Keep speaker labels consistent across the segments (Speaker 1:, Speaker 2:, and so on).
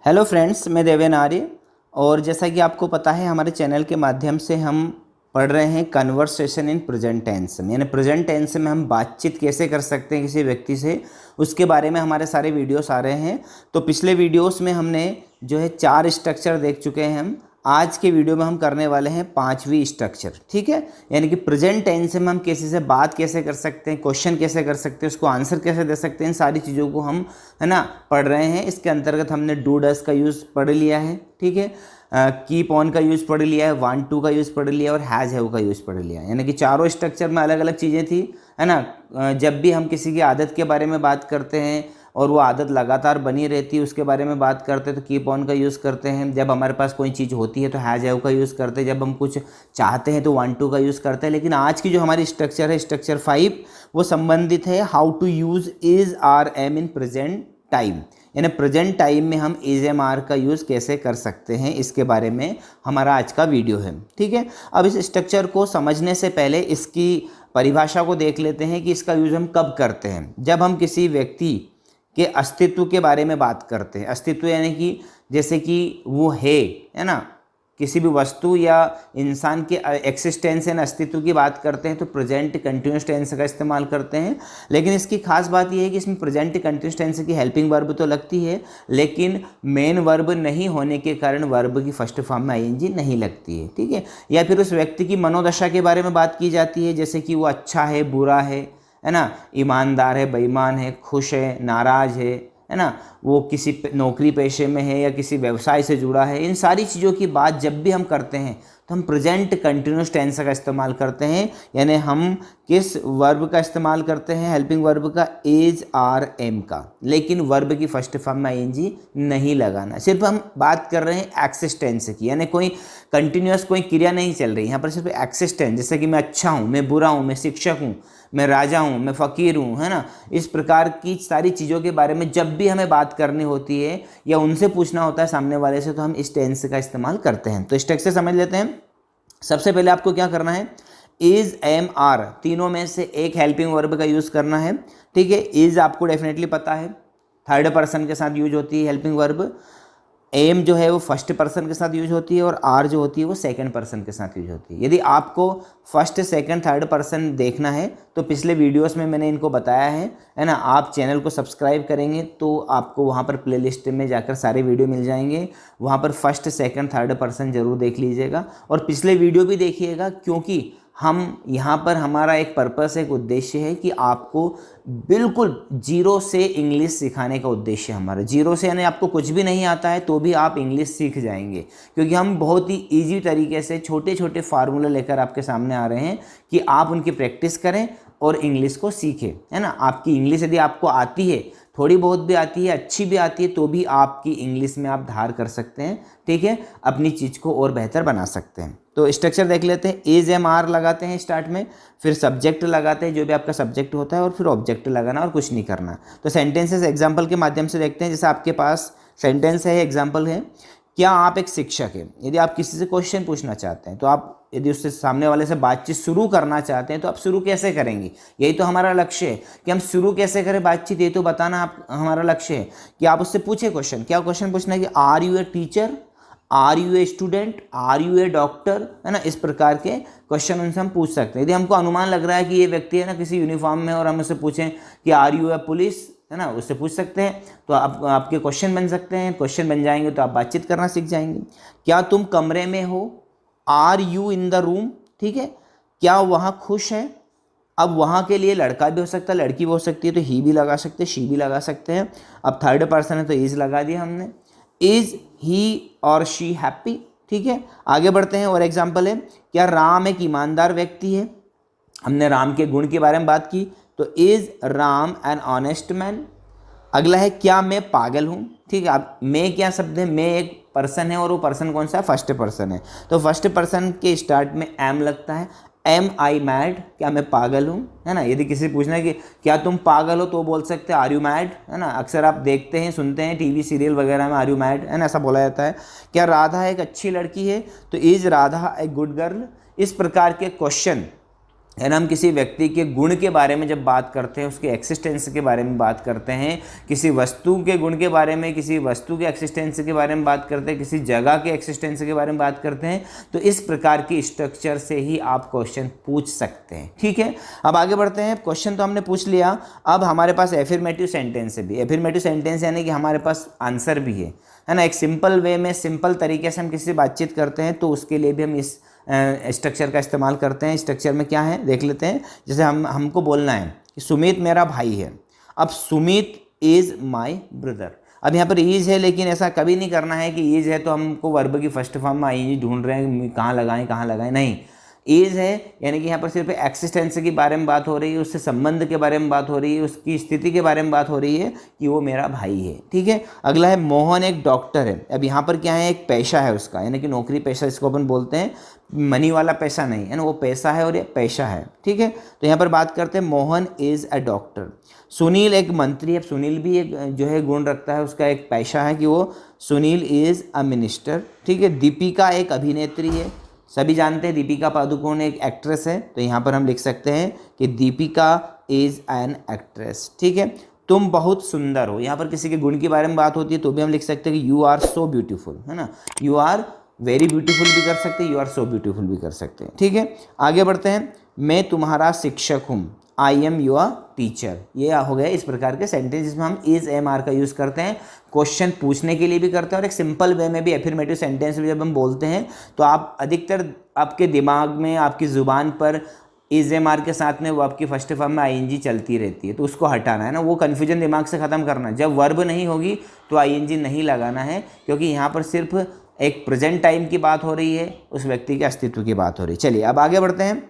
Speaker 1: Hello friends, मैं देवेन आर्य। और जैसा कि आपको पता है, हमारे चैनल के माध्यम से हम पढ़ रहे हैं कन्वर्सेशन इन प्रेजेंट टेंस में, यानी प्रेजेंट टेंस में हम बातचीत कैसे कर सकते हैं किसी व्यक्ति से, उसके बारे में हमारे सारे वीडियोस आ रहे हैं। तो पिछले वीडियोस में हमने जो है 4 स्ट्रक्चर देख चुके हैं। हम आज के वीडियो में हम करने वाले हैं 5वीं स्ट्रक्चर, ठीक है। यानी कि प्रेजेंट टेंस में हम किसी से बात कैसे कर सकते हैं, क्वेश्चन कैसे कर सकते हैं, उसको आंसर कैसे दे सकते हैं, इन सारी चीज़ों को हम है ना पढ़ रहे हैं। इसके अंतर्गत हमने डू डस का यूज़ पढ़ लिया है, ठीक है। कीप ऑन का यूज़ पढ़ लिया है, वांट टू का यूज़ पढ़ लिया और हैज़ हैव का यूज़ पढ़ लिया है। यानी कि चारों स्ट्रक्चर में अलग अलग चीज़ें थी, है ना। जब भी हम किसी की आदत के बारे में बात करते हैं और वो आदत लगातार बनी रहती है, उसके बारे में बात करते हैं तो कीप ऑन का यूज़ करते हैं। जब हमारे पास कोई चीज़ होती है तो हैज़ हैव का यूज़ करते हैं। जब हम कुछ चाहते हैं तो वांट टू का यूज़ करते हैं। लेकिन आज की जो हमारी स्ट्रक्चर है, स्ट्रक्चर 5, वो संबंधित है how to use is are am in present time. यानी प्रेजेंट टाइम में हम इज एम आर का यूज़ कैसे कर सकते हैं, इसके बारे में हमारा आज का वीडियो है, ठीक है। अब इस स्ट्रक्चर को समझने से पहले इसकी परिभाषा को देख लेते हैं कि इसका यूज़ हम कब करते हैं। जब हम किसी व्यक्ति के अस्तित्व के बारे में बात करते हैं। अस्तित्व यानी कि जैसे कि वो है ना, किसी भी वस्तु या इंसान के एक्सिस्टेंस एंड अस्तित्व की बात करते हैं तो प्रेजेंट कंटिन्यूस टेंस का इस्तेमाल करते हैं। लेकिन इसकी खास बात यह है कि इसमें प्रेजेंट कंटिन्यूस टेंस की हेल्पिंग वर्ब तो लगती है, लेकिन मेन वर्ब नहीं होने के कारण वर्ब की फर्स्ट फॉर्म में आईएनजी नहीं लगती है, ठीक है। या फिर उस व्यक्ति की मनोदशा के बारे में बात की जाती है, जैसे कि वो अच्छा है, बुरा है ना, ईमानदार है, बेईमान है, खुश है, नाराज है ना, वो किसी नौकरी पेशे में है या किसी व्यवसाय से जुड़ा है। इन सारी चीज़ों की बात जब भी हम करते हैं तो हम प्रेजेंट कंटिन्यूस टेंस का इस्तेमाल करते हैं। यानी हम किस वर्ब का इस्तेमाल करते हैं, हेल्पिंग वर्ब का, इज आर एम का। लेकिन वर्ब की फर्स्ट फॉर्म में आईएनजी नहीं लगाना। सिर्फ हम बात कर रहे हैं एक्सिस्टेंस की, यानी कोई कंटिन्यूस कोई क्रिया नहीं चल रही यहाँ पर, सिर्फ एक्सिस्टेंस। जैसे कि मैं अच्छा हूँ, मैं बुरा हूँ, मैं शिक्षक हूँ, मैं राजा हूँ, मैं फ़कीर हूँ, है ना। इस प्रकार की सारी चीज़ों के बारे में जब भी हमें बात करनी होती है या उनसे पूछना होता है सामने वाले से, तो हम इस टेंस का इस्तेमाल करते हैं। तो स्ट्रक्चर समझ लेते हैं। सबसे पहले आपको क्या करना है, इज एम आर तीनों में से एक हेल्पिंग वर्ब का यूज़ करना है, ठीक है। इज आपको डेफिनेटली पता है, थर्ड पर्सन के साथ यूज होती है हेल्पिंग वर्ब। एम जो है वो फर्स्ट पर्सन के साथ यूज होती है और आर जो होती है वो सेकंड पर्सन के साथ यूज होती है। यदि आपको फर्स्ट, सेकंड, थर्ड पर्सन देखना है तो पिछले वीडियोस में मैंने इनको बताया है ना। आप चैनल को सब्सक्राइब करेंगे तो आपको वहाँ पर प्लेलिस्ट में जाकर सारे वीडियो मिल जाएंगे। वहाँ पर फर्स्ट, सेकंड, थर्ड पर्सन जरूर देख लीजिएगा और पिछले वीडियो भी देखिएगा, क्योंकि हम यहाँ पर हमारा एक पर्पस, एक उद्देश्य है कि आपको बिल्कुल जीरो से इंग्लिश सिखाने का उद्देश्य है हमारा। जीरो से यानी आपको कुछ भी नहीं आता है तो भी आप इंग्लिश सीख जाएंगे, क्योंकि हम बहुत ही इजी तरीके से छोटे छोटे फार्मूले लेकर आपके सामने आ रहे हैं कि आप उनकी प्रैक्टिस करें और इंग्लिश को सीखें, है ना। आपकी इंग्लिश यदि आपको आती है, थोड़ी बहुत भी आती है, अच्छी भी आती है, तो भी आपकी इंग्लिश में आप धार कर सकते हैं, ठीक है। अपनी चीज़ को और बेहतर बना सकते हैं। तो स्ट्रक्चर देख लेते हैं। इज एम आर लगाते हैं स्टार्ट में, फिर सब्जेक्ट लगाते हैं जो भी आपका सब्जेक्ट होता है, और फिर ऑब्जेक्ट लगाना और कुछ नहीं करना। तो सेंटेंसेस एग्जाम्पल के माध्यम से देखते हैं। जैसे आपके पास सेंटेंस है, एग्जाम्पल है, क्या आप एक शिक्षक हैं। यदि आप किसी से क्वेश्चन पूछना चाहते हैं तो आप, यदि उससे सामने वाले से बातचीत शुरू करना चाहते हैं तो आप शुरू कैसे करेंगे, यही तो हमारा लक्ष्य है कि हम शुरू कैसे करें बातचीत, ये तो बताना आप हमारा लक्ष्य है कि आप उससे पूछे क्वेश्चन। क्या क्वेश्चन पूछना है कि are you a teacher, are you a student, are you a doctor, है ना। इस प्रकार के क्वेश्चन उनसे हम पूछ सकते हैं। यदि हमको अनुमान लग रहा है कि ये व्यक्ति है ना किसी यूनिफॉर्म में, और हम उससे पूछें कि आर यू ए पुलिस, है ना, उससे पूछ सकते हैं, तो आपके क्वेश्चन बन सकते हैं। क्वेश्चन बन जाएंगे तो आप बातचीत करना सीख जाएंगे। क्या तुम कमरे में हो, are you in the room, ठीक है। क्या वहाँ खुश है, अब वहाँ के लिए लड़का भी हो सकता है, लड़की भी हो सकती है, तो ही भी लगा सकते हैं, शी भी लगा सकते हैं। अब थर्ड पर्सन है तो इज लगा दिया हमने। इज ही और शी हैप्पी, ठीक है। आगे बढ़ते हैं और एग्जाम्पल है, क्या राम एक ईमानदार व्यक्ति है। हमने राम के गुण के बारे में बात की, तो is Ram an honest man. अगला है, क्या मैं पागल हूँ, ठीक है। अब मैं क्या शब्द है, मैं एक पर्सन है और वो पर्सन कौन सा है, फर्स्ट पर्सन है, तो फर्स्ट पर्सन के स्टार्ट में एम लगता है। एम आई मैड, क्या मैं पागल हूँ, है ना। यदि किसी पूछना है कि क्या तुम पागल हो तो बोल सकते हैं आर यू मैड, है ना। अक्सर आप देखते हैं, सुनते हैं टीवी सीरियल वगैरह में आर यू मैड, है ना, ऐसा बोला जाता है। क्या राधा एक अच्छी लड़की है, तो is Radha a good girl. इस प्रकार के क्वेश्चन है ना, हम किसी व्यक्ति के गुण के बारे में जब बात करते हैं, उसके एक्सिस्टेंस के बारे में बात करते हैं, किसी वस्तु के गुण के बारे में, किसी वस्तु के एक्सिस्टेंस के बारे में बात करते हैं, किसी जगह के एक्सिस्टेंस के बारे में बात करते हैं, तो इस प्रकार की स्ट्रक्चर से ही आप क्वेश्चन पूछ सकते हैं। ठीक है, अब आगे बढ़ते हैं। क्वेश्चन तो हमने पूछ लिया, अब हमारे पास एफर्मेटिव सेंटेंस है भी। एफर्मेटिव सेंटेंस यानी कि हमारे पास आंसर भी है ना। एक सिंपल वे में, सिंपल तरीके से हम किसी से बातचीत करते हैं तो उसके लिए भी हम इस स्ट्रक्चर का इस्तेमाल करते हैं। स्ट्रक्चर में क्या है देख लेते हैं। जैसे हमको बोलना है कि सुमित मेरा भाई है। अब सुमित इज़ माय ब्रदर। अब यहाँ पर इज़ है, लेकिन ऐसा कभी नहीं करना है कि इज़ है तो हमको वर्ब की फर्स्ट फॉर्म में आई ढूंढ रहे हैं, कहाँ लगाएं, नहीं। इज़ है यानी कि यहाँ पर सिर्फ एक्सिस्टेंस के बारे में बात हो रही है, उससे संबंध के बारे में बात हो रही है, उसकी स्थिति के बारे में बात हो रही है कि वो मेरा भाई है। ठीक है, अगला है मोहन एक डॉक्टर है। अब यहाँ पर क्या है, एक पेशा है उसका, यानी कि नौकरी पेशा इसको अपन बोलते हैं, मनी वाला पैसा नहीं है ना, वो पैसा है और ये पेशा है। ठीक है, तो यहाँ पर बात करते हैं Mohan is a doctor. Sunil एक मंत्री है। सुनील भी एक जो है गुण रखता है, उसका एक पेशा है कि वो सुनील इज़ अ मिनिस्टर। ठीक है, दीपिका एक अभिनेत्री है। सभी जानते हैं दीपिका पादुकोण एक एक्ट्रेस है, तो यहाँ पर हम लिख सकते हैं कि दीपिका इज़ एन एक्ट्रेस। ठीक है, तुम बहुत सुंदर हो। यहाँ पर किसी के गुण के बारे में बात होती है तो भी हम लिख सकते हैं कि यू आर सो ब्यूटीफुल, है ना। यू आर वेरी ब्यूटीफुल भी कर सकते हैं, यू आर सो ब्यूटीफुल भी कर सकते हैं। ठीक है, आगे बढ़ते हैं। मैं तुम्हारा शिक्षक हूँ। I am your teacher. ये हो गया इस प्रकार के सेंटेंस जिसमें हम इज एम आर का यूज़ करते हैं, क्वेश्चन पूछने के लिए भी करते हैं और एक सिंपल वे में भी। एफर्मेटिव सेंटेंस भी जब हम बोलते हैं तो आप अधिकतर आपके दिमाग में, आपकी ज़ुबान पर इज एम आर के साथ में वो आपकी फर्स्ट फॉर्म में आईएनजी चलती रहती है, तो उसको हटाना है ना, वो कन्फ्यूजन दिमाग से ख़त्म करना है। जब वर्ब नहीं होगी तो आईएनजी नहीं लगाना है, क्योंकि यहाँ पर सिर्फ एक प्रेजेंट टाइम की बात हो रही है, उस व्यक्ति के अस्तित्व की बात हो रही है। चलिए अब आगे बढ़ते हैं।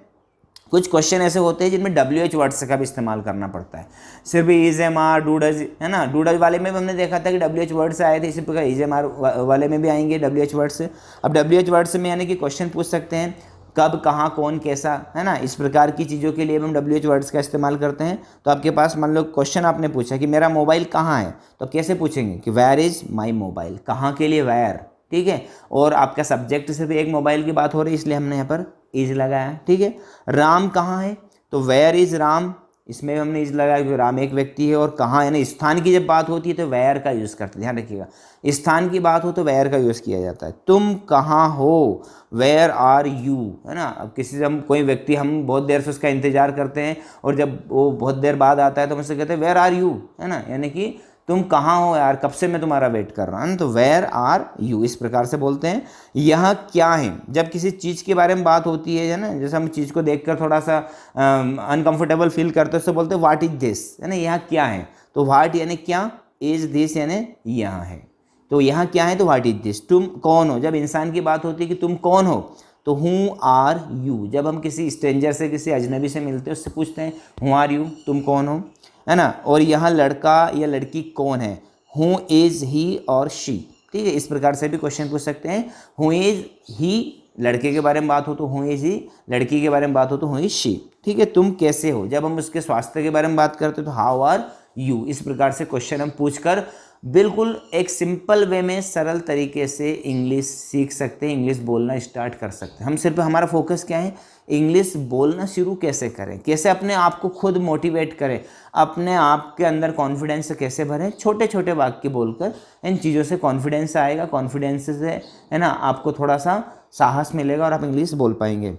Speaker 1: कुछ क्वेश्चन ऐसे होते हैं जिनमें WH वर्ड्स का भी इस्तेमाल करना पड़ता है। सिर्फ is am are, do does, है ना। डू डज वाले में भी हमने देखा था कि WH वर्ड्स आए थे, इसी प्रकार इज एम आर वाले में भी आएंगे WH वर्ड्स। अब WH वर्ड्स में यानी कि क्वेश्चन पूछ सकते हैं कब, कहाँ, कौन, कैसा, है ना। इस प्रकार की चीज़ों के लिए हम WH वर्ड्स का इस्तेमाल करते हैं। तो आपके पास मान लो क्वेश्चन आपने पूछा कि मेरा मोबाइल कहाँ है, तो कैसे पूछेंगे कि वेयर इज़ माई मोबाइल। कहाँ के लिए वेयर, ठीक है। और आपका सब्जेक्ट से भी एक मोबाइल की बात हो रही है, इसलिए हमने यहाँ पर इज लगाया। ठीक है, राम कहाँ है, तो वेयर इज़ राम, इसमें हमने इज लगाया क्योंकि राम एक व्यक्ति है। और कहाँ यानी स्थान की जब बात होती है तो वेयर का यूज़ करते हैं, ध्यान रखिएगा। स्थान की बात हो तो वेयर का यूज़ किया जाता है। तुम कहाँ हो, वेयर आर यू, है ना। अब किसी से हम कोई व्यक्ति, हम बहुत देर से उसका इंतजार करते हैं और जब वो बहुत देर बाद आता है तो हम उससे कहते हैं वेयर आर यू, है ना, यानी कि तुम कहाँ हो यार, कब से मैं तुम्हारा वेट कर रहा हूँ, तो वेयर आर यू इस प्रकार से बोलते हैं। यह क्या है, जब किसी चीज़ के बारे में बात होती है ना, जैसे हम चीज़ को देखकर थोड़ा सा अनकंफर्टेबल फील करते हैं, उससे बोलते हैं व्हाट इज दिस, है ना। यह क्या है, तो व्हाट यानी क्या, इज दिस यानी यहाँ है, तो यहाँ क्या है तो व्हाट इज दिस। तुम कौन हो, जब इंसान की बात होती है कि तुम कौन हो, तो हु आर यू। जब हम किसी स्ट्रेंजर से, किसी अजनबी से मिलते हैं, उससे पूछते हैं हु आर यू, तुम कौन हो, है ना। और यहाँ लड़का या लड़की कौन है, हु इज़ ही और शी, ठीक है। इस प्रकार से भी क्वेश्चन पूछ सकते हैं। हु इज़ ही, लड़के के बारे में बात हो तो हु इज़ ही, लड़की के बारे में बात हो तो हु इज़ शी, ठीक है। तुम कैसे हो, जब हम उसके स्वास्थ्य के बारे में बात करते हैं तो हाउ आर यू। इस प्रकार से क्वेश्चन हम पूछकर बिल्कुल एक सिंपल वे में, सरल तरीके से इंग्लिश सीख सकते हैं, इंग्लिश बोलना स्टार्ट कर सकते हैं। हम सिर्फ, हमारा फोकस क्या है, इंग्लिश बोलना शुरू कैसे करें, कैसे अपने आप को खुद मोटिवेट करें, अपने आप के अंदर कॉन्फिडेंस कैसे भरें। छोटे छोटे वाक्य बोलकर इन चीज़ों से कॉन्फिडेंस आएगा, कॉन्फिडेंस से, है ना, आपको थोड़ा सा साहस मिलेगा और आप इंग्लिश बोल पाएंगे।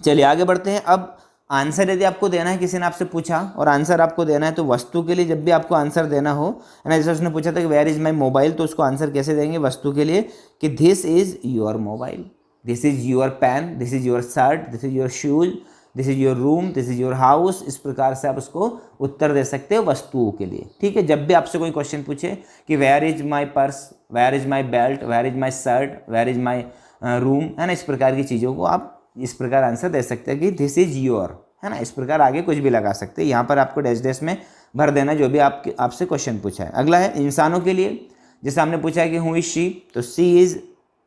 Speaker 1: चलिए आगे बढ़ते हैं। अब आंसर यदि आपको देना है, किसी ने आपसे पूछा और आंसर आपको देना है, तो वस्तु के लिए जब भी आपको आंसर देना हो, है ना, जैसे उसने पूछा था कि वेयर इज़ माई मोबाइल, तो उसको आंसर कैसे देंगे वस्तु के लिए कि this is your mobile, this is your pen, this is your shirt, this is your shoes, this is your room, this is your house. इस प्रकार से आप उसको उत्तर दे सकते हो वस्तुओं के लिए, ठीक है। जब भी आपसे कोई क्वेश्चन पूछे कि where is my purse, where is my belt, where is my shirt, where is my room, है ना, इस प्रकार की चीज़ों को आप इस प्रकार आंसर दे सकते हैं कि दिस इज़ योर, है ना। इस प्रकार आगे कुछ भी लगा सकते हैं। यहाँ पर आपको डैश डैश में भर देना जो भी आपसे क्वेश्चन पूछा है। अगला है इंसानों के लिए। जैसे हमने पूछा है कि हु इज शी, तो सी इज़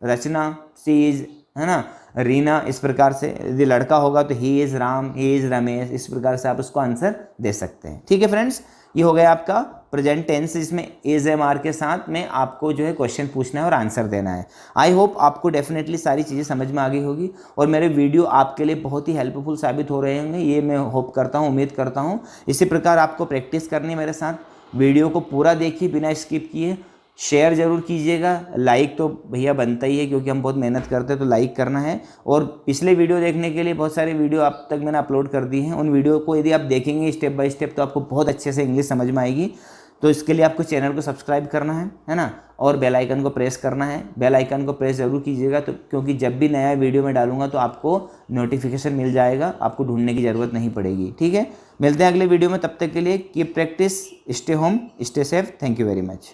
Speaker 1: रचना, सी इज़, है ना, रीना। इस प्रकार से यदि लड़का होगा तो he is Ram, he is Ramesh. इस प्रकार से आप उसको आंसर दे सकते हैं, ठीक है फ्रेंड्स। ये हो गया आपका प्रेजेंट टेंस, जिसमें इज एम आर के साथ में आपको जो है क्वेश्चन पूछना है और आंसर देना है। आई होप आपको डेफिनेटली सारी चीज़ें समझ में आ गई होगी और मेरे वीडियो आपके लिए बहुत ही हेल्पफुल साबित हो रहे होंगे, ये मैं होप करता हूँ, उम्मीद करता हूँ। इसी प्रकार आपको प्रैक्टिस करनी मेरे साथ, वीडियो को पूरा देखिए बिना स्किप किए, शेयर ज़रूर कीजिएगा, लाइक तो भैया बनता ही है क्योंकि हम बहुत मेहनत करते हैं, तो लाइक करना है। और पिछले वीडियो देखने के लिए बहुत सारे वीडियो अब तक मैंने अपलोड कर दी हैं, उन वीडियो को यदि आप देखेंगे स्टेप बाय स्टेप तो आपको बहुत अच्छे से इंग्लिश समझ में आएगी। तो इसके लिए आपको चैनल को सब्सक्राइब करना है ना, और बेल आइकन को प्रेस करना है। बेल आइकन को प्रेस ज़रूर कीजिएगा, तो क्योंकि जब भी नया वीडियो मैं डालूंगा तो आपको नोटिफिकेशन मिल जाएगा, आपको ढूंढने की ज़रूरत नहीं पड़ेगी। ठीक है, मिलते हैं अगले वीडियो में, तब तक के लिए keep practice, stay home, stay safe, thank you very much.